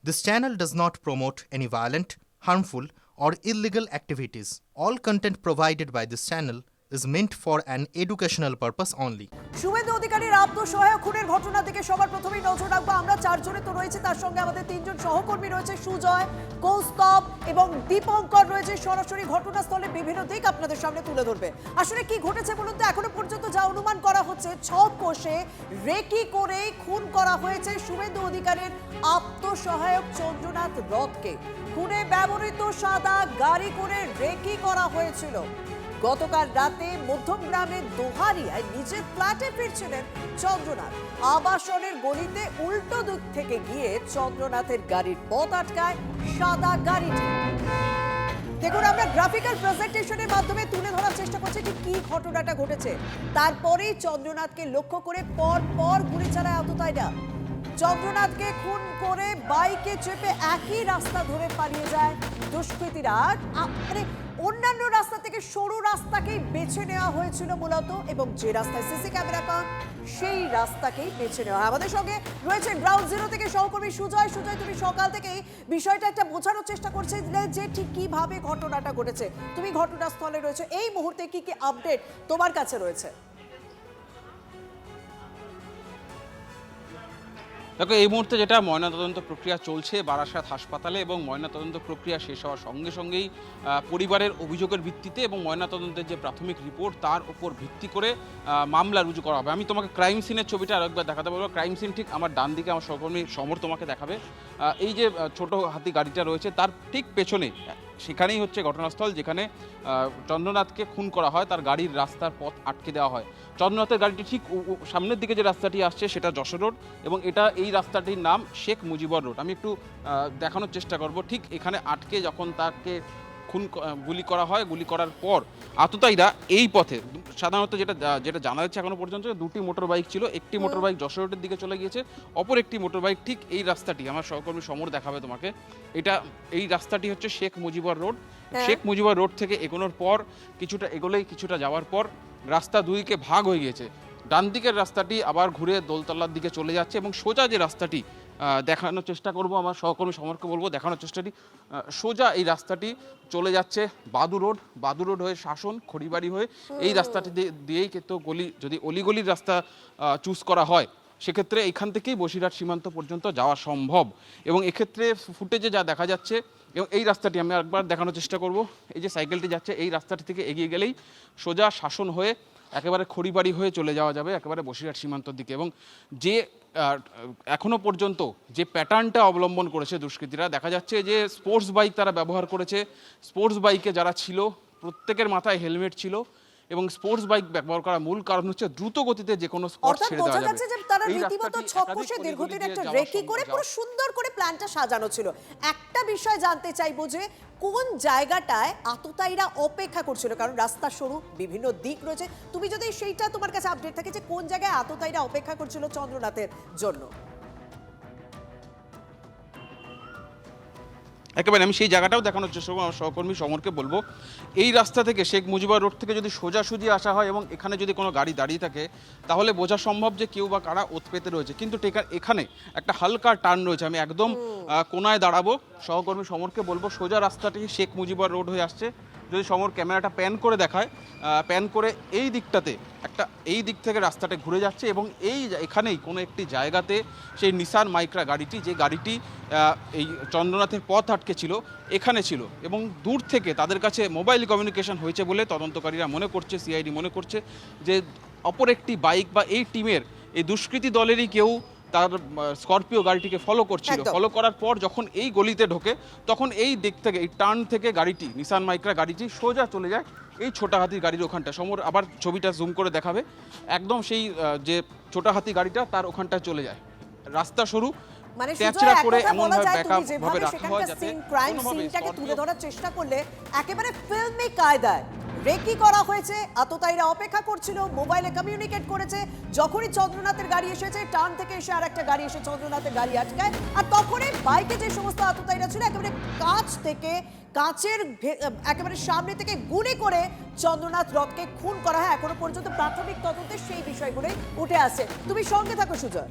This channel does not promote any violent, harmful, or illegal activities. All content provided by this channel is meant for an educational purpose only. Suvendu অধিকারীর আত্মসহায়ক খুনের ঘটনা থেকে সবার প্রথমেই নজর রাখবো আমরা। চারজনে তো রয়েছে, তার সঙ্গে আমাদের তিনজন সহকর্মী রয়েছে, সুজয়, কৌস্তব এবং দীপঙ্কর রয়েছে। সরাসরি ঘটনাস্থলে বিভিন্ন দিক আপনাদের সামনে তুলে ধরবে। আসলে কি ঘটেছে বলুন তো? এখনো পর্যন্ত যা অনুমান করা হচ্ছে, ছক কষে রেকি করে খুন করা হয়েছে শুভেন্দু অধিকারীর আত্মসহায়ক চন্দ্রনাথ রথকে। খুনে ব্যবহৃত সাদা গাড়ি করে রেকি করা হয়েছিল। গতকাল রাতে মধ্যমগ্রামের দোহারিয়ায় নিজের ফ্ল্যাটে ফিরছিলেন চন্দ্রনাথ। আবাসনের গলিতে উল্টো দিক থেকে গিয়ে চন্দ্রনাথের গাড়ির পথ আটকায় সাদা গাড়িটি। দেখুন, আমরা গ্রাফিক্যাল প্রেজেন্টেশনের মাধ্যমে তুলে ধরার চেষ্টা করছি ঠিক কি ঘটনাটা ঘটেছে। তারপরেই চন্দ্রনাথকে লক্ষ্য করে পর গুলি চালায় আততায়ীরা। চন্দ্রনাথকে খুন করে বাইকে চেপে একই রাস্তা ধরে পালিয়ে যায় দুষ্কৃতীরা। অন্যান্য রাস্তা থেকে সরু রাস্তাকেই বেছে নেওয়া হয়েছিল মূলত, এবং যে রাস্তায় সিসি ক্যামেরা পান সেই রাস্তাকেই বেছে নেওয়া হয়। আমাদের সঙ্গে রয়েছে গ্রাউন্ড জিরো থেকে সহকর্মী সুজয়। সুজয়, তুমি সকাল থেকেই বিষয়টা একটা বোঝানোর চেষ্টা করছিলে যে ঠিক কিভাবে ঘটনাটা ঘটেছে। তুমি ঘটনাস্থলে রয়েছে, এই মুহূর্তে কি কি আপডেট তোমার কাছে রয়েছে? দেখো, এই মুহূর্তে যেটা ময়নাতদন্ত প্রক্রিয়া চলছে বারাসাত হাসপাতালে, এবং ময়নাতদন্ত প্রক্রিয়া শেষ হওয়ার সঙ্গে সঙ্গেই পরিবারের অভিযোগের ভিত্তিতে এবং ময়নাতদন্তের যে প্রাথমিক রিপোর্ট তার উপর ভিত্তি করে মামলা রুজু করা হবে। আমি তোমাকে ক্রাইম সিনের ছবিটা আরেকবার দেখাতে বলবো। ক্রাইম সিন ঠিক আমার ডান দিকে আমার সহকর্মী সমর তোমাকে দেখাবে। এই যে ছোট হাতি গাড়িটা রয়েছে তার ঠিক পেছনে সেখানেই হচ্ছে ঘটনাস্থল, যেখানে চন্দ্রনাথকে খুন করা হয়। তার গাড়ির রাস্তার পথ আটকে দেওয়া হয়। চন্দ্রনাথের গাড়িটি ঠিক সামনের দিকে যে রাস্তাটি আসছে সেটা যশোর রোড, এবং এই রাস্তাটির নাম শেখ মুজিবর রোড। আমি একটু দেখানোর চেষ্টা করব। ঠিক এখানে আটকে যখন তাকে গুলি করা হয়, গুলি করার পর আততায়ীরা এই পথে সাধারণত যেটা জানা যাচ্ছে এখনো পর্যন্ত দুটি মোটর বাইক ছিল। একটি মোটর বাইক যশোর রোডের দিকে চলে গিয়েছে, অপর একটি মোটর বাইক ঠিক এই রাস্তাটি আমার সহকর্মী সমর দেখাবে তোমাকে। এই রাস্তাটি হচ্ছে শেখ মুজিবর রোড। শেখ মুজিবর রোড থেকে এগোনোর পর কিছুটা যাওয়ার পর রাস্তা দুইকে ভাগ হয়ে গিয়েছে। ডান দিকের রাস্তাটি আবার ঘুরে দোলতলার দিকে চলে যাচ্ছে, এবং সোজা যে রাস্তাটি দেখানোর চেষ্টা করব, আমার সহকর্মী সমরকে বলবো দেখানোর চেষ্টাটি। সোজা এই রাস্তাটি চলে যাচ্ছে বাদু রোড হয়ে শাসন খড়িবাড়ি হয়ে এই রাস্তাটি দিয়েই কিন্তু যদি অলিগলির রাস্তা চুজ করা হয় সেক্ষেত্রে এখান থেকেই বসিরহাট সীমান্ত পর্যন্ত যাওয়া সম্ভব। এবং এক্ষেত্রে ফুটেজে যা দেখা যাচ্ছে, এবং এই রাস্তাটি আমি একবার দেখানোর চেষ্টা করব। এই যে সাইকেলটি যাচ্ছে এই রাস্তাটি থেকে এগিয়ে গেলেই সোজা শাসন হয়ে একেবারে খড়িবাড়ি হয়ে চলে যাওয়া যাবে একেবারে বসিরহাট সীমান্তর দিকে। এবং যে এখনো পর্যন্ত যে প্যাটার্নটা অবলম্বন করেছে দুষ্কৃতীরা, দেখা যাচ্ছে যে স্পোর্টস বাইক তারা ব্যবহার করেছে। স্পোর্টস বাইকে যারা ছিল প্রত্যেকের মাথায় হেলমেট ছিল, এবং স্পোর্টস বাইক ব্যবহার করার মূল কারণ হচ্ছে দ্রুত গতিতে যে কোনো স্পট ছেড়ে দেওয়া যাবে। তারা রীতিমতো ছক কষে দীর্ঘদিন একটা রেকি করে পুরো সুন্দর করে প্ল্যানটা সাজানো ছিল। একটা বিষয় জানতে চাইবো যে কোন জায়গাটায় আততায়ীরা অপেক্ষা করছিল, কারণ রাস্তা সরু, বিভিন্ন দিক রয়েছে। তুমি যদি সেইটা তোমার কাছে আপডেট থাকে যে কোন জায়গায় আততায়ীরা অপেক্ষা করছিল চন্দ্রনাথের জন্য। একেবারে আমি সেই জায়গাটাও দেখানোর চেষ্টা করবো। আমার সহকর্মী সমরকে বলবো, এই রাস্তা থেকে শেখ মুজিবর রোড থেকে যদি সোজাসুজি আসা হয় এবং এখানে যদি কোনো গাড়ি দাঁড়িয়ে থাকে তাহলে বোঝা সম্ভব যে কেউ বা কারা ওত পেতে রয়েছে। কিন্তু এখানে একটা হালকা টার্ন রয়েছে। আমি একদম কোনায় দাঁড়াবো, সহকর্মী সমরকে বলবো সোজা রাস্তাটি শেখ মুজিবর রোড হয়ে আসছে। যদি সমর ক্যামেরাটা প্যান করে দেখায়, প্যান করে এই দিকটাতে এই দিক থেকে রাস্তাটা ঘুরে যাচ্ছে, এবং এখানেই কোনো একটি জায়গাতে সেই নিসান মাইক্রা গাড়িটি, যে গাড়িটি এই চন্দ্রনাথের পথ আটকে ছিল, এখানে ছিল। এবং দূর থেকে তাদের কাছে মোবাইল কমিউনিকেশন হয়েছে বলে তদন্তকারীরা মনে করছে, সিআইডি মনে করছে যে অপর একটি বাইক বা এই টিমের এই দুষ্কৃতী দলেরই কেউ তার স্করপিও গাড়িটিকে ফলো করছিল। ফলো করার পর যখন এই গলিতে ঢোকে তখন এই দিক থেকে এই টার্ন থেকে গাড়িটি নিসান মাইক্রা গাড়িটি সোজা চলে যায় এই ছোটা হাতির গাড়ির ওখানটা। সমর আবার ছবিটা জুম করে দেখাবে, একদম সেই যে ছোটা হাতি গাড়িটা তার ওখানটায় চলে যায়। রাস্তা সরু, মানে ট্যাচড়া করে এমন ব্যাকআপ ভাবে রাখা হয় যাতে ক্রাইম সিনটাকে তুলে ধরার চেষ্টা করলে একেবারে ফিল্মি কায়দায় রেকি করা হয়েছে। আততায়ীরা অপেক্ষা করছিল, মোবাইলে কমিউনিকেট করেছে। যখনই চন্দ্রনাথের গাড়ি এসেছে, টার্ন থেকে এসে আর একটা গাড়ি এসে চন্দ্রনাথের গাড়ি আটকায়, আর তখনই বাইকে যে সমস্ত আততায়ীরা ছিল একেবারে কাঁচের একেবারে সামনে থেকে গুলি করে চন্দ্রনাথ রথকে খুন করা হয়। এখনো পর্যন্ত প্রাথমিক তদন্তে সেই বিষয়গুলোই উঠে আসে। তুমি সঙ্গে থাকো সুজয়।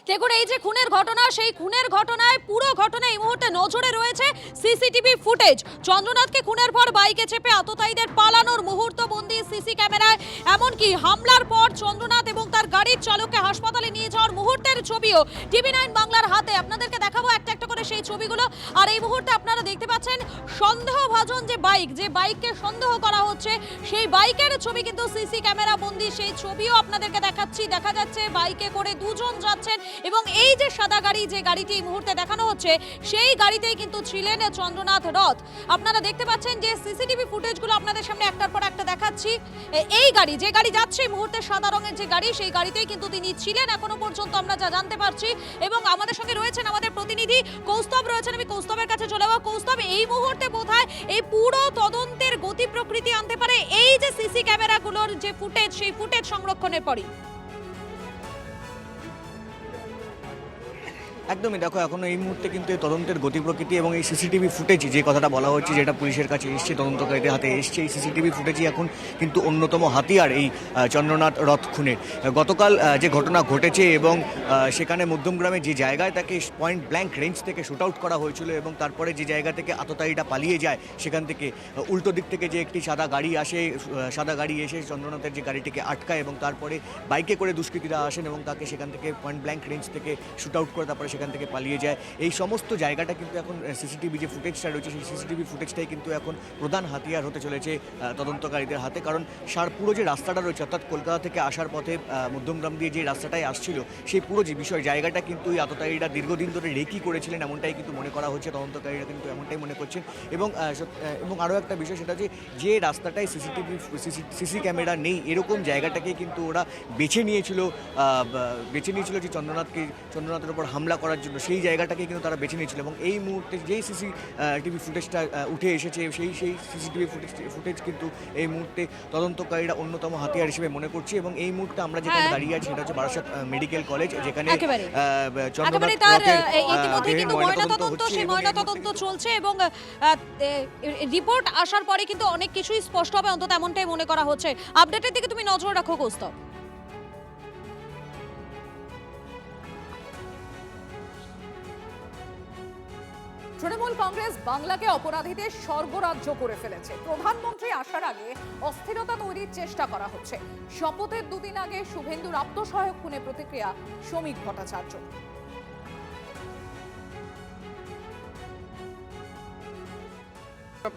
দেখুন এই যে খুনের ঘটনা, সেই খুনের ঘটনায় পুরো ঘটনা এই মুহূর্তে নজরে রয়েছে সিসিটিভি ফুটেজ। চন্দ্রনাথকে খুনের পর বাইকে চেপে আততায়ীদের পালানোর মুহূর্ত বন্দি সিসি ক্যামেরায়, এমনকি হামলার পর চন্দ্রনাথ এবং তার গাড়ির চালককে হাসপাতালে নিয়ে যাওয়ার মুহূর্তের ছবিও টিভি9 বাংলার হাতে আপনাদেরকে দেখাবো একটা একটা করে সেই ছবিগুলো। আর এই মুহূর্তে আপনারা দেখতে পাচ্ছেন সন্দেহভাজন যে বাইককে সন্দেহ করা হচ্ছে, সেই বাইকের ছবি কিন্তু সিসি ক্যামেরা বন্দি, সেই ছবিও আপনাদেরকে দেখাচ্ছি। দেখা যাচ্ছে বাইকে করে দুজন যাচ্ছেন এবং এই যে সাদা গাড়ি, যে গাড়িটি এই মুহূর্তে দেখানো হচ্ছে, সেই গাড়িতেই কিন্তু ছিলেন চন্দ্রনাথ রথ। আপনারা দেখতে পাচ্ছেন যে সিসিটিভি ফুটেজগুলো আপনাদের সামনে একটার পর একটা দেখাচ্ছি। এই গাড়ি, যে গাড়ি যাচ্ছে এই মুহূর্তে সাদা রঙের যে গাড়ি, সেই গাড়িতেই কিন্তু তিনি ছিলেন এখনো পর্যন্ত আমরা যা জানতে পারছি। এবং আমাদের সঙ্গে রয়েছেন আমাদের প্রতিনিধি কৌস্তব রয়েছেন, আমি কৌস্তবের কাছে চলে যাবো। কৌস্তব, এই মুহূর্তে বোধহয় এই পুরো তদন্তের গতি প্রকৃতি আনতে পারে এই যে সিসি ক্যামেরাগুলোর যে ফুটেজ, সেই ফুটেজ সংরক্ষণের পরই। একদমই, দেখো এখনো এই মুহূর্তে কিন্তু এই তদন্তের গতি প্রকৃতি এবং এই সিসিটিভি ফুটেজ যে কথাটা বলা হচ্ছে, যেটা পুলিশের কাছে এসছে, তদন্তকারীদের হাতে এসছে, এই সিসিটিভি ফুটেজই এখন কিন্তু অন্যতম হাতিয়ার এই চন্দ্রনাথ রথ খুনের। গতকাল যে ঘটনা ঘটেছে এবং সেখানে মধ্যমগ্রামে যে জায়গায় তাকে পয়েন্ট ব্ল্যাঙ্ক রেঞ্জ থেকে শুট আউট করা হয়েছিল এবং তারপরে যে জায়গা থেকে আততায়ীটা পালিয়ে যায়, সেখান থেকে উল্টো দিক থেকে যে একটি সাদা গাড়ি এসে চন্দ্রনাথের যে গাড়িটিকে আটকায় এবং তারপরে বাইকে করে দুষ্কৃতীরা আসেন এবং তাকে সেখান থেকে পয়েন্ট ব্ল্যাঙ্ক রেঞ্জ থেকে শুট আউট করে তারপরে সেখান থেকে পালিয়ে যায়। এই সমস্ত জায়গাটা কিন্তু এখন সিসিটিভি যে ফুটেজটা রয়েছে, সেই সিসিটিভি ফুটেজটাই কিন্তু এখন প্রধান হাতিয়ার হতে চলেছে তদন্তকারীদের হাতে। কারণ পুরো যে রাস্তাটা রয়েছে, অর্থাৎ কলকাতা থেকে আসার পথে মধ্যমগ্রাম দিয়ে যে রাস্তাটাই আসছিল, সেই পুরো যে জায়গাটা কিন্তু এই আততায়ীরা দীর্ঘদিন ধরে রেকি করেছিলেন, এমনটাই কিন্তু মনে করা হচ্ছে, তদন্তকারীরা কিন্তু এমনটাই মনে করছেন। এবং আরও একটা বিষয়, সেটা যে রাস্তাটায় সিসি ক্যামেরা নেই, এরকম জায়গাটাকে কিন্তু ওরা বেছে নিয়েছিল যে চন্দ্রনাথের উপর হামলা করার জন্য, সেই জায়গাটাকে কিন্তু তারা বেছে নিয়েছিল। এবং এই মুহূর্তে যেই টিভি ফুটেজটা উঠে এসেছে, সেই সিসিটিভি ফুটেজ কিন্তু এই মুহূর্তে তদন্তকারীরা অন্যতম হাতিয়ার হিসেবে মনে করছে। এবং এই মুহূর্তে আমরা যেখানে দাঁড়িয়ে আছি, সেটা হচ্ছে বারাসাত মেডিকেল কলেজ, যেখানে ময়নাতদন্ত চলছে এবং রিপোর্ট আসার পরে কিন্তু অনেক কিছুই স্পষ্ট হবে, অন্তত এমনটাই মনে করা হচ্ছে। আপডেটের দিকে তুমি নজর রাখো কৌস্তব। তৃণমূল কংগ্রেস বাংলাকে অপরাধীদের স্বর্গরাজ্য করে ফেলেছে। প্রধানমন্ত্রী আসার আগে অস্থিরতা তৈরির চেষ্টা করা হচ্ছে। শপথের দুদিন আগে শুভেন্দুর আত্মসহায়ক খুনে প্রতিক্রিয়া শ্রমিক ভট্টাচার্য।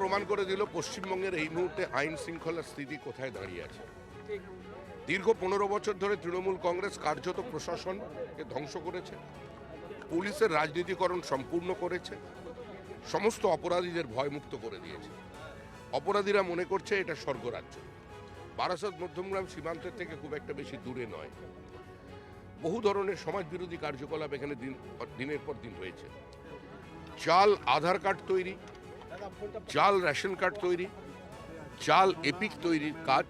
প্রমাণ করে দিল পশ্চিমবঙ্গের এই মুহূর্তে আইন শৃঙ্খলার স্থিতি কোথায় দাঁড়িয়ে আছে। দীর্ঘ 15 বছর ধরে তৃণমূল কংগ্রেস কার্যত প্রশাসনকে ধ্বংস করেছে, পুলিশের রাজনীতিকরণ সম্পূর্ণ করেছে, সমস্ত অপরাধীদের ভয়মুক্ত করে দিয়েছে। অপরাধীরা মনে করছে এটা স্বর্গরাজ্য। বারাসাত মধ্যমগ্রাম সীমান্তের থেকে খুব একটা বেশি দূরে নয়। বহু ধরনের সমাজ বিরোধী কার্যকলাপ এখানে দিনের পর দিন হয়েছে। জাল আধার কার্ড তৈরি, জাল রেশন কার্ড তৈরি, জাল এপিক তৈরির কাজ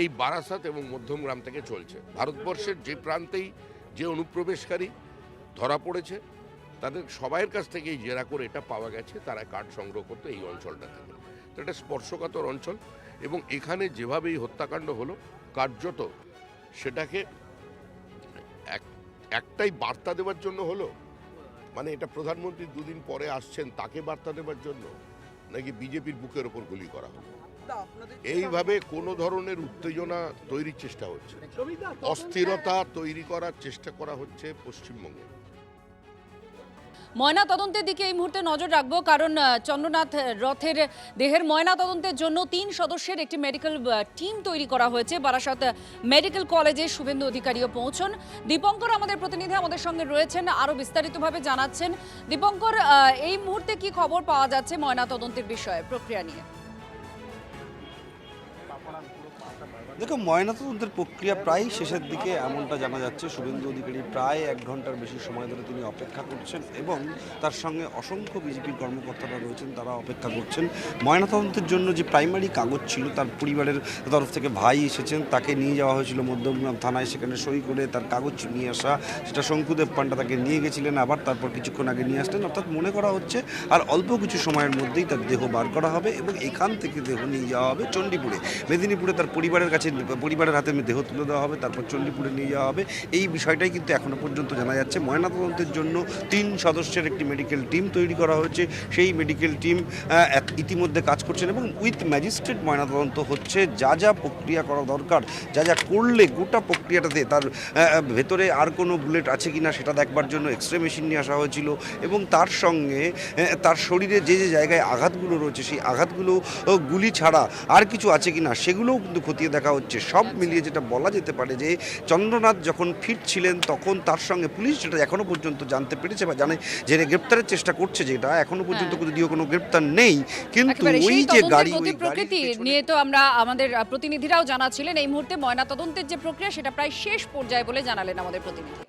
এই বারাসাত এবং মধ্যমগ্রাম থেকে চলছে। ভারতবর্ষের যে প্রান্তেই যে অনুপ্রবেশকারী ধরা পড়েছে, তাদের সবাইয়ের কাছ থেকেই জেরা করে এটা পাওয়া গেছে তারা কার্ড সংগ্রহ করতে এই অঞ্চলটা থেকে। তো এটা স্পর্শকাতর অঞ্চল এবং এখানে যেভাবে এই হত্যাকাণ্ড হলো, কার্যত সেটাকে একটাই বার্তা দেওয়ার জন্য হলো। মানে এটা প্রধানমন্ত্রী দুদিন পরে আসছেন, তাকে বার্তা দেওয়ার জন্য, নাকি বিজেপির বুকের ওপর গুলি করা হলো? এইভাবে কোনো ধরনের উত্তেজনা তৈরির চেষ্টা হচ্ছে, অস্থিরতা তৈরি করার চেষ্টা করা হচ্ছে পশ্চিমবঙ্গে। ময়না তদন্তের দিকে এই মুহূর্তে নজর রাখবো, কারণ চন্দ্রনাথ রথের দেহের ময়না তদন্তের জন্য 3 সদস্যের একটি মেডিকেল টিম তৈরি করা হয়েছে। বারাসাত মেডিকেল কলেজে শুভেন্দু অধিকারীও পৌঁছন। দীপঙ্কর আমাদের প্রতিনিধি আমাদের সঙ্গে রয়েছেন, আরো বিস্তারিতভাবে জানাচ্ছেন। দীপঙ্কর, এই মুহূর্তে কি খবর পাওয়া যাচ্ছে ময়না তদন্তের বিষয়ে, প্রক্রিয়া নিয়ে? দেখো, ময়নাতদন্তের প্রক্রিয়া প্রায় শেষের দিকে এমনটা জানা যাচ্ছে। শুভেন্দু অধিকারী প্রায় 1 ঘন্টার বেশি সময় ধরে তিনি অপেক্ষা করছেন এবং তার সঙ্গে অসংখ্য বিজেপির কর্মকর্তারা রয়েছেন, তারা অপেক্ষা করছেন। ময়নাতদন্তের জন্য যে প্রাইমারি কাগজ ছিল, তার পরিবারের তরফ থেকে ভাই এসেছেন, তাকে নিয়ে যাওয়া হয়েছিল মধ্যমগ্রাম থানায়, সেখানে সই করে তার কাগজ নিয়ে আসা, সেটা শঙ্কুদেব পান্ডা তাকে নিয়ে গেছিলেন, আবার তারপর কিছুক্ষণ আগে নিয়ে আসলেন। অর্থাৎ মনে করা হচ্ছে আর অল্প কিছু সময়ের মধ্যেই তার দেহ বার করা হবে এবং এখান থেকে দেহ নিয়ে যাওয়া হবে চণ্ডীপুরে, মেদিনীপুরে তার পরিবারের কাছে যাচ্ছে পরিবারের হাতে দেহ তুলে দেওয়া হবে, তারপর চণ্ডীপুরে নিয়ে যাওয়া হবে। এই বিষয়টাই কিন্তু এখনো পর্যন্ত জানা যাচ্ছে। ময়নাতদন্তের জন্য 3 সদস্যের একটি মেডিকেল টিম তৈরি করা হয়েছে। সেই মেডিকেল টিম ইতিমধ্যে কাজ করছেন এবং উইথ ম্যাজিস্ট্রেট ময়নাতদন্ত হচ্ছে। যা যা প্রক্রিয়া করা দরকার, যা যা করলে গোটা প্রক্রিয়াটাতে তার ভেতরে আর কোনো বুলেট আছে কিনা সেটা দেখবার জন্য এক্সরে মেশিন নিয়ে আসা হয়েছিল এবং তার সঙ্গে তার শরীরে যে যে জায়গায় আঘাতগুলো রয়েছে সেই আঘাতগুলো গুলি ছাড়া আর কিছু আছে কিনা সেগুলোও কিন্তু খতিয়ে দেখা হচ্ছে। সব মিলিয়ে যেটা বলা যেতে পারে যে চন্দ্রনাথ যখন ফিট ছিলেন তখন তার সঙ্গে পুলিশ যেটা এখনো পর্যন্ত জানতে পেরেছে বা জানে যে গ্রেপ্তারের চেষ্টা করছে, যেটা এখনো পর্যন্ত যদিও কোনো গ্রেপ্তার নেই, কিন্তু একেবারে ওই সেই যে তদন্তের গাড়ি গতি প্রকৃতি নিয়ে তো আমরা আমাদের প্রতিনিধিরাও জানাচ্ছিলেন। এই মুহূর্তে ময়নাতদন্তের যে প্রক্রিয়া সেটা প্রায় শেষ পর্যায়ে বলে জানালেন আমাদের প্রতিনিধি।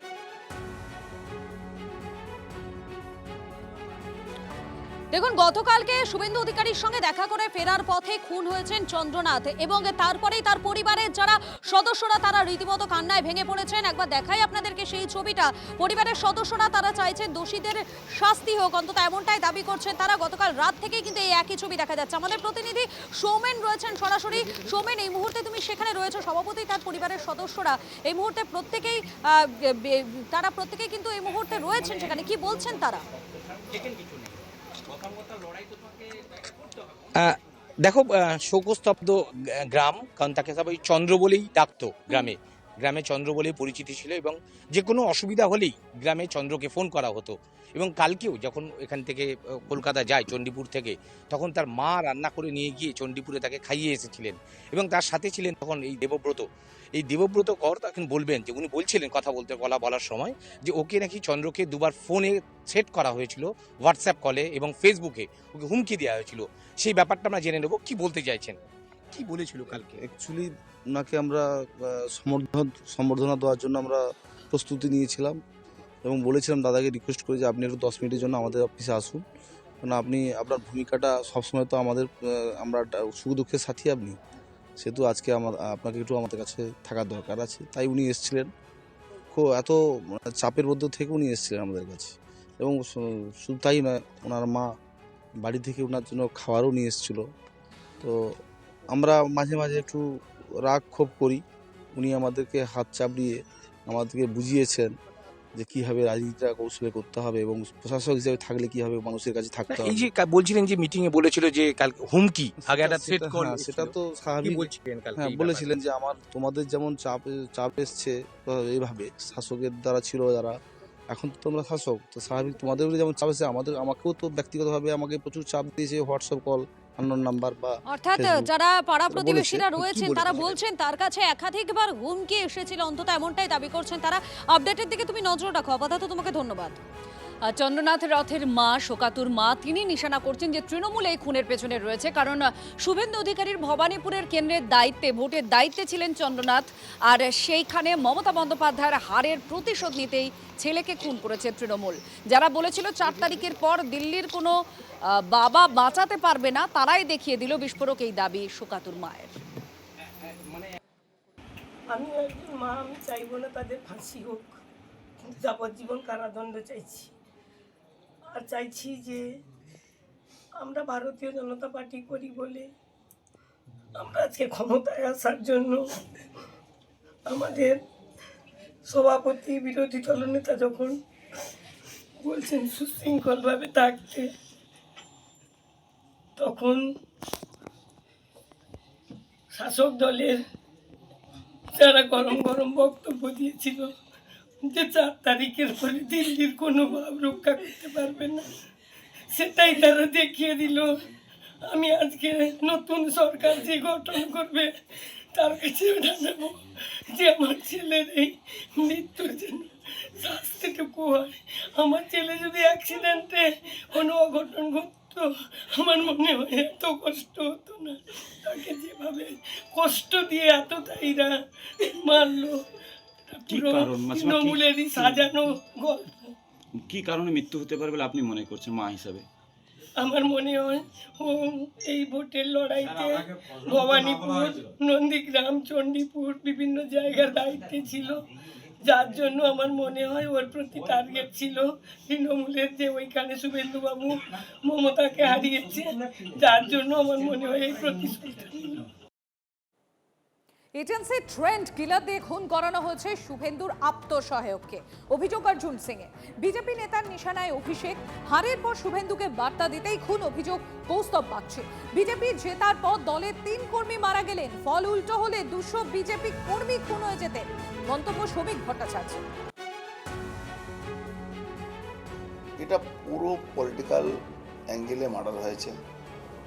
দেখুন, গতকালকে শুভেন্দু অধিকারীর সঙ্গে দেখা করে ফেরার পথে খুন হয়েছেন চন্দ্রনাথ এবং তারপরেই তার পরিবারের যারা সদস্যরা তারা রীতিমতো কান্নায় ভেঙে পড়েছেন। একবার দেখাই আপনাদেরকে সেই ছবিটা। পরিবারের সদস্যরা তারা চাইছেন দোষীদের শাস্তি হোক, অন্তত এমনটাই দাবি করছেন তারা। গতকাল রাত থেকেই কিন্তু এই একই ছবি দেখা যাচ্ছে। আমাদের প্রতিনিধি সৌমেন রয়েছেন সরাসরি। সৌমেন, এই মুহূর্তে তুমি সেখানে রয়েছো, সভাপতি তার পরিবারের সদস্যরা এই মুহূর্তে প্রত্যেকেই কিন্তু এই মুহূর্তে রয়েছেন সেখানে, কি বলছেন তারা? দেখো, শোকস্তব্ধ গ্রাম, কারণ তাকে সবাই চন্দ্র বলেই ডাকতো। গ্রামে চন্দ্র বলেই পরিচিতি ছিল এবং যে কোনো অসুবিধা হলেই গ্রামে চন্দ্রকে ফোন করা হতো। এবং কালকেও যখন এখান থেকে কলকাতা যায় চণ্ডীপুর থেকে, তখন তার মা রান্না করে নিয়ে গিয়ে চণ্ডীপুরে তাকে খাইয়ে এসেছিলেন এবং তার সাথে ছিলেন তখন এই দেবব্রত কর। তখন বলবেন যে উনি বলছিলেন বলার সময় যে ওকে নাকি চন্দ্রকে দুবার ফোনে সেট করা হয়েছিল, হোয়াটসঅ্যাপ কলে এবং ফেসবুকে ওকে হুমকি দেওয়া হয়েছিল। সেই ব্যাপারটা আমরা জেনে নেব, কি বলতে চাইছেন, কি বলেছিল কালকে। অ্যাকচুয়ালি ওনাকে আমরা সম্বর্ধনা দেওয়ার জন্য আমরা প্রস্তুতি নিয়েছিলাম এবং বলেছিলাম দাদাকে রিকোয়েস্ট করে যে আপনি একটু 10 মিনিটের জন্য আমাদের অফিসে আসুন, কারণ আপনার ভূমিকাটা সবসময় তো আমরা সুখ দুঃখের সাথী আপনি, সেহেতু আজকে আপনাকে একটু আমাদের কাছে থাকার দরকার আছে। তাই উনি এসেছিলেন, এত চাপের মধ্যে থেকে উনি এসেছিলেন আমাদের কাছে। এবং শুধু তাই নয়, ওনার মা বাড়ি থেকে ওনার জন্য খাবারও নিয়ে এসেছিলো। তো আমরা মাঝে মাঝে একটু রাগ ক্ষোভ করি, উনি আমাদেরকে হাত চাপড়িয়ে আমাদেরকে বুঝিয়েছেন যে কীভাবে রাজনীতিটা কৌশলে করতে হবে এবং প্রশাসক হিসেবে থাকলে কীভাবে মানুষের কাছে থাকতে হবে। এই যে বলছিলেন যে মিটিংয়ে বলেছিল যে কালকে হুমকি, আগে একটা থ্রেট কল, সেটা তো স্বাভাবিক। হ্যাঁ, বলেছিলেন যে তোমাদের যেমন চাপ এসছে এইভাবে শাসকের দ্বারা ছিল যারা, এখন তো তোমরা শাসক, তো স্বাভাবিক তোমাদের যেমন চাপ এসেছে আমাকেও তো ব্যক্তিগতভাবে আমাকে প্রচুর চাপ দিয়েছে, হোয়াটসঅ্যাপ কল, আননোন নাম্বার বা অর্থাৎ ফেসবুক। যারা পাড়া প্রতিবেশীরা বলেছে, রয়েছেন কি তারা বলেছে? বলছেন তার কাছে একাধিকবার হুমকি এসেছিল, অন্তত এমনটাই দাবি করছেন তারা। আপডেটের দিকে তুমি নজর রাখো। আপাতত তোমাকে ধন্যবাদ। চন্দ্রনাথ রথের মা, শোকাতুর মা, তিনি নিশানা করছেন যে তৃণমূল এই খুনের পেছনে রয়েছে। কারণ শুভেন্দু অধিকারীর ভবানীপুরের কেন্দ্রের দায়িত্বে, ভোটের দায়িত্বে ছিলেন চন্দ্রনাথ, আর সেইখানে মমতা বন্দ্যোপাধ্যায়ের হারের প্রতিশোধ নিতেই ছেলেকে খুন করেছে তৃণমূল। যারা বলেছিল 4 তারিখের পর দিল্লির কোনো বাবা বাঁচাতে পারবে না, তারাই দেখিয়ে দিল বিস্ফোরক, এই দাবি শোকাতুর মায়ের। আমি একজন মা, আমি চাইবো না তাদের ফাঁসি হোক, যাবজ্জীবন কারাদণ্ড চাইছি। আর চাইছি যে আমরা ভারতীয় জনতা পার্টি করি বলে আমরা আজকে ক্ষমতায় আসার জন্য আমাদের সভাপতি, বিরোধী দলনেতা যখন বলছেন সুশৃঙ্খলভাবে থাকতে, তখন শাসক দলের যারা গরম গরম বক্তব্য দিয়েছিল যে 4 তারিখের পরে দিল্লির কোনো ভাব রক্ষা করতে পারবে না, সেটাই তারা দেখিয়ে দিল। আমি আজকে নতুন সরকার যে গঠন করবে তার কাছে ওটা নেব যে আমার ছেলের এই মৃত্যুর জন্য শাস্তিটুকু হয়। আমার ছেলে যদি অ্যাক্সিডেন্টে কোনো অঘটন ঘটতো, আমার মনে হয় এত কষ্ট হতো না। তাকে যেভাবে কষ্ট দিয়ে এতটাইরা মারলো, তৃণমূলেরই সাজানো গল্প। কি কারণে মৃত্যু হতে পারে বলে আপনি মনে করছেন মা হিসাবে? আমার মনে হয় ও এই ভোটের লড়াইতে ভবানীপুর, নন্দীগ্রাম, চণ্ডীপুর বিভিন্ন জায়গার দায়িত্বে ছিল, যার জন্য আমার মনে হয় ওর প্রতি টার্গেট ছিল তৃণমূলের, যে ওইখানে শুভেন্দুবাবু মমতাকে হারিয়েছে, যার জন্য আমার মনে হয় এই প্রতিশ্রুতি নিল। এজেন্সি ট্রেন্ড কিলার দিয়ে খুন করানো হয়েছে শুভেন্দুর আত্মসহায়ককে। অভিযোগ অর্জুন সিং এ। বিজেপি নেতার নিশানায় অভিষেক, হারের পর শুভেন্দুকে বার্তা দিতেই খুন, অভিযোগ কৌস্তব বাগচি। বিজেপি জেতার পর দলের 3 কর্মী মারা গেলেন, ফল উল্টো হলে 200 বিজেপি কর্মী খুন হয়ে যেতেন, মন্তব্য শ্রমিক ভট্টাচার্য। এটা পুরো পলিটিক্যাল অ্যাঙ্গেলে মার্ডার হয়েছে,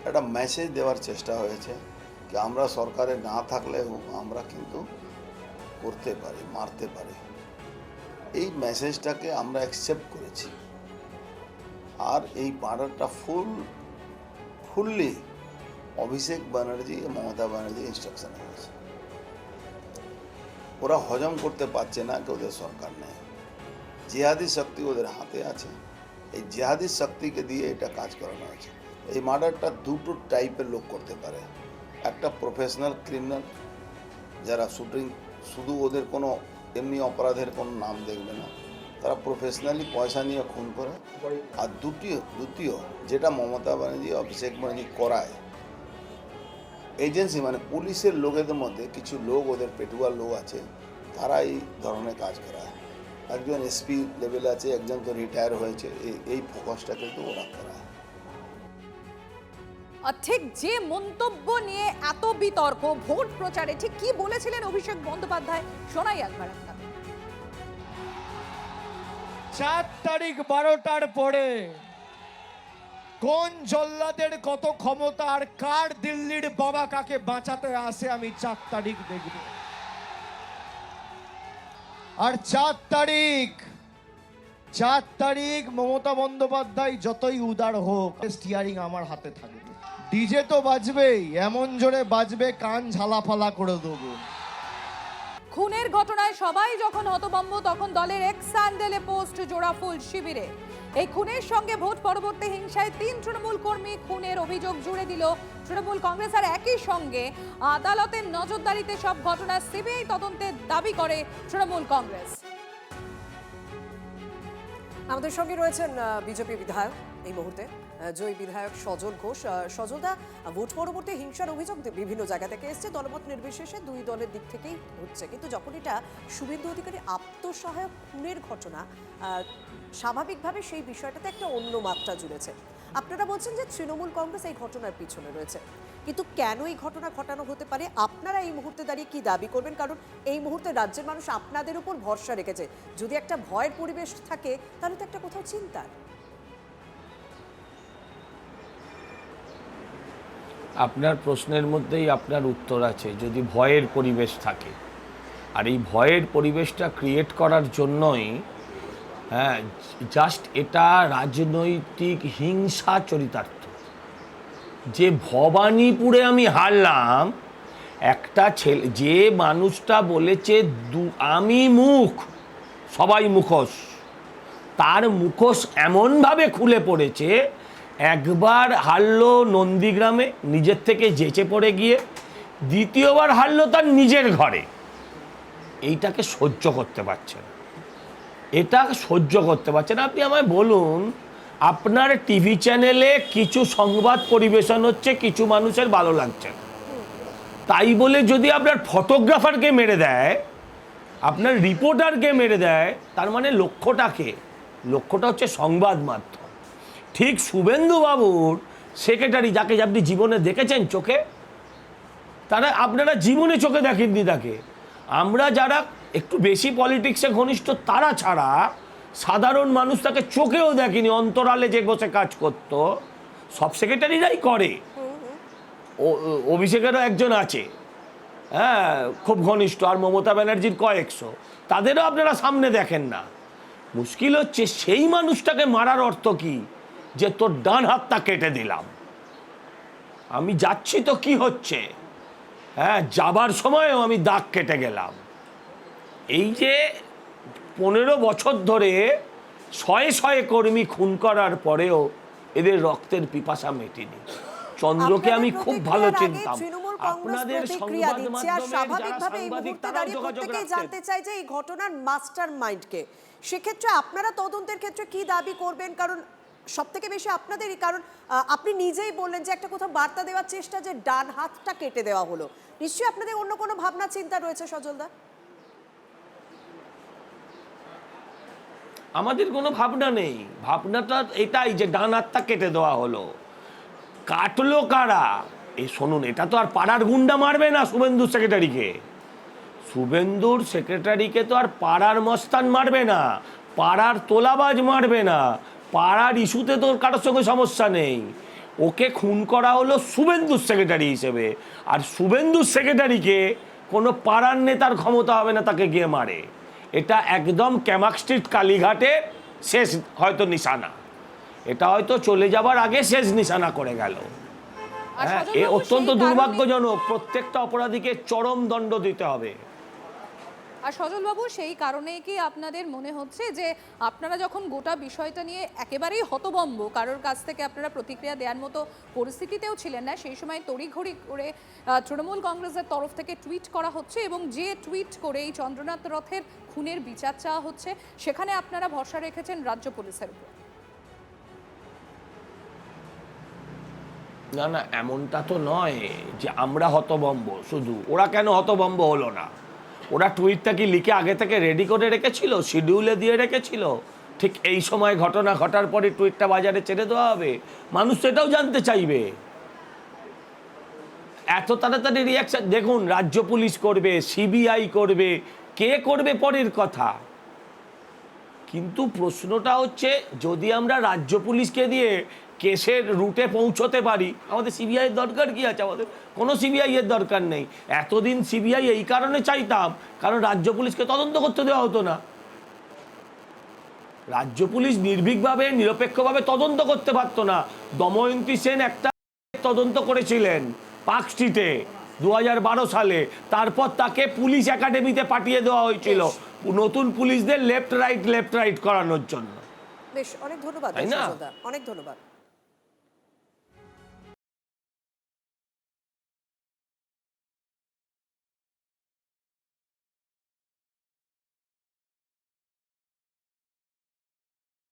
একটা মেসেজ দেওয়ার চেষ্টা হয়েছে কি আমরা সরকারে না থাকলেও আমরা কিন্তু করতে পারি, মারতে পারি। এই মেসেজটাকে আমরা অ্যাকসেপ্ট করেছি, আর এই মার্ডারটা ফুললি অভিষেক ব্যানার্জি, মমতা ব্যানার্জি ইনস্ট্রাকশন হয়েছে। ওরা হজম করতে পারছে না কি ওদের সরকার নেই, জিহাদি শক্তি ওদের হাতে আছে, এই জিহাদি শক্তিকে দিয়ে এটা কাজ করানো হয়েছে। এই মার্ডারটা দুটো টাইপের লোক করতে পারে, একটা প্রফেশনাল ক্রিমিনাল যারা শুধু ওদের কোনো এমনি অপরাধের কোনো নাম দেখবে না, তারা প্রফেশনালি পয়সা নিয়ে খুন করে। আর দ্বিতীয় যেটা মমতা ব্যানার্জি, অভিষেক ব্যানার্জি করায়, এজেন্সি মানে পুলিশের লোকেদের মধ্যে কিছু লোক, ওদের পেটুয়া লোক আছে, তারা এই ধরনের কাজ করায়। একজন এসপি লেভেল আছে, একজন তো রিটায়ার হয়েছে, এই ফোকাসটা কিন্তু ওরা করায়। ঠিক যে মন্তব্য নিয়ে এত বিতর্ক ভোট প্রচারে, ঠিক কি বলেছিলেন অভিষেক বন্দ্যোপাধ্যায়, শোনাই একবার আপনাকে। 4 তারিখ 12টার পরে কোন জল্লাদের কত ক্ষমতা আর কার দিল্লির বাবা কাকে বাঁচাতে আসে আমি 4 তারিখ দেখব। আর 4 তারিখ মমতা বন্দ্যোপাধ্যায় যতই উদার হোক, স্টিয়ারিং আমার হাতে থাকবে। ডিজে তো বাজবেই, এমন জোরে বাজবে কান ঝালাফালা করে দেবো। খুনের ঘটনায় সবাই যখন হতভম্ব, তখন দলের এক্স স্যান্ডেলে পোস্ট জোড়াফুল শিবিরে। এই খুনের সঙ্গে ভোট পরবর্তী হিংসায় 3 তৃণমূল কর্মী খুনের অভিযোগ জুড়ে দিল তৃণমূল কংগ্রেস। আর একই সঙ্গে আদালতের নজরদারিতে সব ঘটনা সিবিআই তদন্তের দাবি করে তৃণমূল কংগ্রেস। আমাদের সঙ্গে রয়েছেন বিজেপি বিধায়ক এই মুহূর্তে, জয়ী বিধায়ক সজল ঘোষ। সজলদা, ভোট পরবর্তী হিংসার অভিযোগ বিভিন্ন জায়গা থেকে এসছে, দলমত নির্বিশেষে দুই দলের দিক থেকেই হচ্ছে, কিন্তু যখন এটা শুভেন্দু অধিকারী আত্মসহায়ক খুনের ঘটনা, স্বাভাবিকভাবে সেই বিষয়টাতে একটা অন্য মাত্রা জুড়েছে। আপনারা বলছেন যে তৃণমূল কংগ্রেস এই ঘটনার পিছনে রয়েছে, কিন্তু কেন এই ঘটনা ঘটানো হতে পারে? আপনারা এই মুহূর্তে দাঁড়িয়ে কি দাবি করবেন? কারণ এই মুহূর্তে রাজ্যের মানুষ আপনাদের উপর ভরসা রেখেছে। যদি একটা ভয়ের পরিবেশ থাকে, তাহলে তো একটা কোথাও চিন্তার। আপনার প্রশ্নের মধ্যেই আপনার উত্তর আছে। যদি ভয়ের পরিবেশ থাকে, আর এই ভয়ের পরিবেশটা ক্রিয়েট করার জন্যই জাস্ট এটা রাজনৈতিক হিংসা চরিতার্থ। যে ভবানীপুরে আমি হারলাম, একটা ছেলে, যে মানুষটা বলেছে আমি মুখ, সবাই মুখোশ, তার মুখোশ এমনভাবে খুলে পড়েছে। একবার হারলো নন্দীগ্রামে, নিজের থেকে যেচে পড়ে গিয়ে, দ্বিতীয়বার হারলো তার নিজের ঘরে। এইটাকে সহ্য করতে পারছে না, এটা সহ্য করতে পারছে না। আপনি আমায় বলুন, আপনার টিভি চ্যানেলে কিছু সংবাদ পরিবেশন হচ্ছে, কিছু মানুষের ভালো লাগছে না, তাই বলে যদি আপনার ফটোগ্রাফারকে মেরে দেয়, আপনার রিপোর্টারকে মেরে দেয়, তার মানে লক্ষ্যটা হচ্ছে সংবাদ মাধ্যম। ঠিক শুভেন্দু বাবুর সেক্রেটারি, যাকে আপনি জীবনে দেখেছেন চোখে, তারা আপনারা জীবনে চোখে দেখেননি তাকে। আমরা যারা একটু বেশি পলিটিক্সে ঘনিষ্ঠ তারা ছাড়া সাধারণ মানুষ তাকে চোখেও দেখেনি। অন্তরালে যে বসে কাজ করত, সব সেক্রেটারিরাই করে, অভিষেকেরও একজন আছে, খুব ঘনিষ্ঠ, আর মমতা ব্যানার্জির কয়েকশো, তাদেরও আপনারা সামনে দেখেন না। মুশকিল হচ্ছে সেই মানুষটাকে মারার অর্থ কি? যে তোর ডান হাতটা কেটে দিলাম, আমি যাচ্ছি তো কি হচ্ছে, যাবার সময়ও আমি দাগ কেটে গেলাম। এই যে 15 বছর ধরে শয়ে কর্মী খুন করার পরেও এদের রক্তের পিপাসা মেটেনি। চন্দ্রকে আমি খুব ভালো চিনতাম। আপনাদের সংবাদ মাধ্যমে স্বাভাবিকভাবে এই মুহূর্তে দাঁড়িয়ে প্রত্যেকেই জানতে চাই যে এই ঘটনার মাস্টার মাইন্ডকে। সেক্ষেত্রে আপনারা তদন্তের ক্ষেত্রে কি দাবি করবেন? কারণ সব থেকে বেশি আপনাদেরই, কারণ আপনি নিজেই বললেন যে একটা কোথাও বার্তা দেওয়ার চেষ্টা যে ডান হাতটা কেটে দেওয়া হলো। নিশ্চয়ই আপনাদের অন্য কোনো ভাবনা চিন্তা রয়েছে সজলদা? আমাদের কোনো ভাবনা নেই, ভাবনাটা এটাই যে ডান হাতটা কেটে দেওয়া হলো। কাটলো কারা? এই শুনুন, এটা তো আর পাড়ার গুন্ডা মারবে না শুভেন্দুর সেক্রেটারিকে। শুভেন্দুর সেক্রেটারিকে তো আর পাড়ার মস্তান মারবে না, পাড়ার তোলাবাজ মারবে না, পাড়ার ইস্যুতে তো কারোর সঙ্গে সমস্যা নেই। ওকে খুন করা হলো শুভেন্দুর সেক্রেটারি হিসেবে, আর শুভেন্দুর সেক্রেটারিকে কোনো পাড়ার নেতার ক্ষমতা হবে না তাকে গিয়ে মারে। এটা একদম ক্যামাক স্ট্রিট কালীঘাটে শেষ হয়তো নিশানা, এটা হয়তো চলে যাবার আগে শেষ নিশানা করে গেল। হ্যাঁ, এ অত্যন্ত দুর্ভাগ্যজনক। প্রত্যেকটা অপরাধীকে চরম দণ্ড দিতে হবে। আর সজলবাবু, সেই কারণেই কি আপনাদের মনে হচ্ছে যে আপনারা যখন গোটা বিষয়টা নিয়ে একেবারেই হতভম্ব, কারোর কাছ থেকে আপনারা প্রতিক্রিয়া দেওয়ার মতো পরিস্থিতিতেও ছিলেন না, সেই সময় তড়িঘড়ি করে তৃণমূল কংগ্রেসের তরফ থেকে টুইট করা হচ্ছে এবং যে টুইট করে এই চন্দ্রনাথ রথের খুনের বিচার চাওয়া হচ্ছে, সেখানে আপনারা ভরসা রেখেছেন রাজ্য পুলিশের উপর? না না, এমনটা তো নয় যে আমরা হতভম্ব শুধু। ওরা কেন হতভম্ব হলো না? ওরা টুইটটা কি লিখে আগে থেকে রেডি করে রেখেছিল, শিডিউলে দিয়ে রেখেছিল? ঠিক এই সময় ঘটনা ঘটার পরে টুইটটা বাজারে ছেড়ে দেওয়া হবে? মানুষ সেটাও জানতে চাইবে। এত তাড়াতাড়ি রিয়াকশন দেখুন, রাজ্য পুলিশ করবে, সিবিআই করবে, কে করবে পরের কথা, কিন্তু প্রশ্নটা হচ্ছে যদি আমরা রাজ্য পুলিশকে দিয়ে কেসের রুটে পৌঁছতে পারি, আমাদের সিবিআইয়ের দরকার কি আছে? আমাদের কোনো সিবিআইয়ের দরকার নেই। এতদিন সিবিআই এই কারণে চাইতাম কারণ রাজ্য পুলিশকে তদন্ত করতে দেওয়া হতো না। রাজ্য পুলিশ নির্ভীকভাবে নিরপেক্ষভাবে তদন্ত করতে পারতো না। দময়ন্তী সেন একটা তদন্ত করেছিলেন পার্ক স্ট্রিটে 2012 সালে, তারপর তাকে পুলিশ একাডেমিতে পাঠিয়ে দেওয়া হয়েছিল নতুন পুলিশদের লেফট রাইট করানোর জন্য। বেশ, অনেক ধন্যবাদ, তাই না? অনেক ধন্যবাদ।